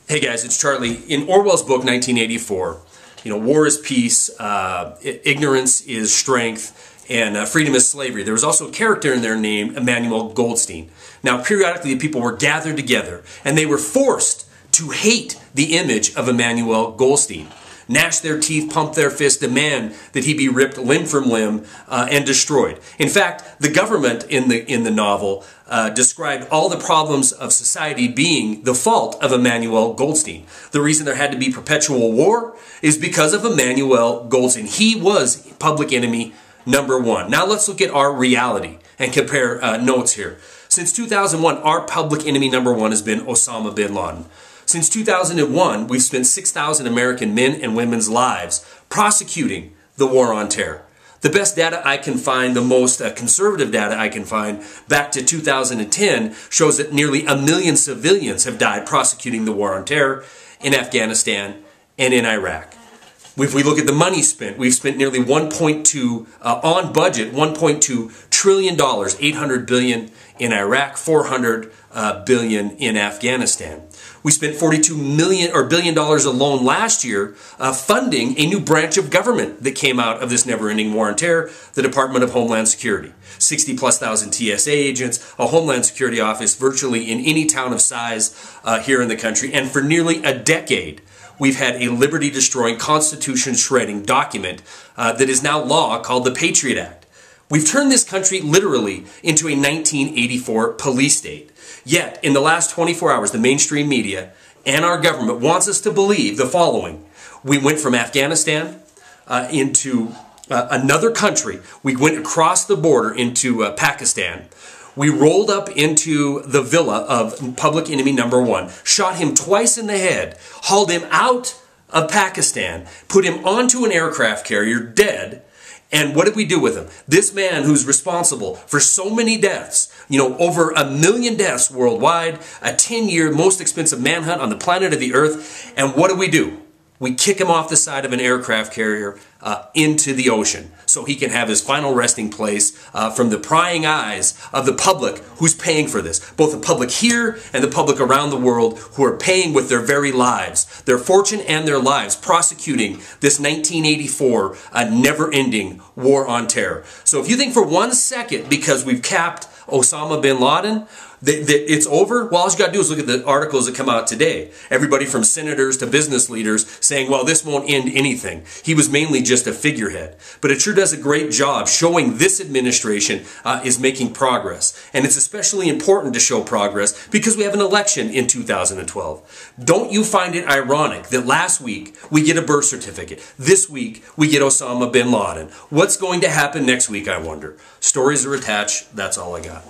Hey guys, it's Charlie. In Orwell's book, 1984, war is peace, ignorance is strength, and freedom is slavery. There was also a character in there named Emmanuel Goldstein. Now, periodically, the people were gathered together, and they were forced to hate the image of Emmanuel Goldstein. Gnash their teeth, pump their fists, demand that he be ripped limb from limb and destroyed. In fact, the government in the novel described all the problems of society being the fault of Emmanuel Goldstein. The reason there had to be perpetual war is because of Emmanuel Goldstein. He was public enemy number one. Now let's look at our reality and compare notes here. Since 2001, our public enemy number one has been Osama bin Laden. Since 2001, we've spent 6,000 American men and women's lives prosecuting the war on terror. The best data I can find, the most conservative data I can find, back to 2010, shows that nearly 1 million civilians have died prosecuting the war on terror in Afghanistan and in Iraq. If we look at the money spent, we've spent nearly on budget, $1.2 trillion, $800 billion in Iraq, $400 billion in Afghanistan. We spent $42 billion alone last year funding a new branch of government that came out of this never-ending war on terror, the Department of Homeland Security. 60,000+ TSA agents, a Homeland Security office virtually in any town of size here in the country, and for nearly a decade, we've had a liberty-destroying, constitution-shredding document that is now law called the Patriot Act. We've turned this country literally into a 1984 police state. Yet, in the last 24 hours, the mainstream media and our government wants us to believe the following. We went from Afghanistan into another country. We went across the border into Pakistan. We rolled up into the villa of public enemy number one, shot him twice in the head, hauled him out of Pakistan, put him onto an aircraft carrier, dead. And what did we do with him? This man who's responsible for so many deaths, over 1 million deaths worldwide, a 10-year most expensive manhunt on the planet of the earth. And what do? We kick him off the side of an aircraft carrier into the ocean so he can have his final resting place from the prying eyes of the public who's paying for this. Both the public here and the public around the world who are paying with their very lives, their fortune and their lives, prosecuting this 1984 never-ending war on terror. So if you think for 1 second, because we've capped Osama bin Laden, that it's over, well, all you got to do is look at the articles that come out today. Everybody from senators to business leaders saying, well, this won't end anything. He was mainly just a figurehead. But it sure does a great job showing this administration is making progress. And it's especially important to show progress because we have an election in 2012. Don't you find it ironic that last week we get a birth certificate? This week we get Osama bin Laden. What's going to happen next week, I wonder? Stories are attached. That's all I got.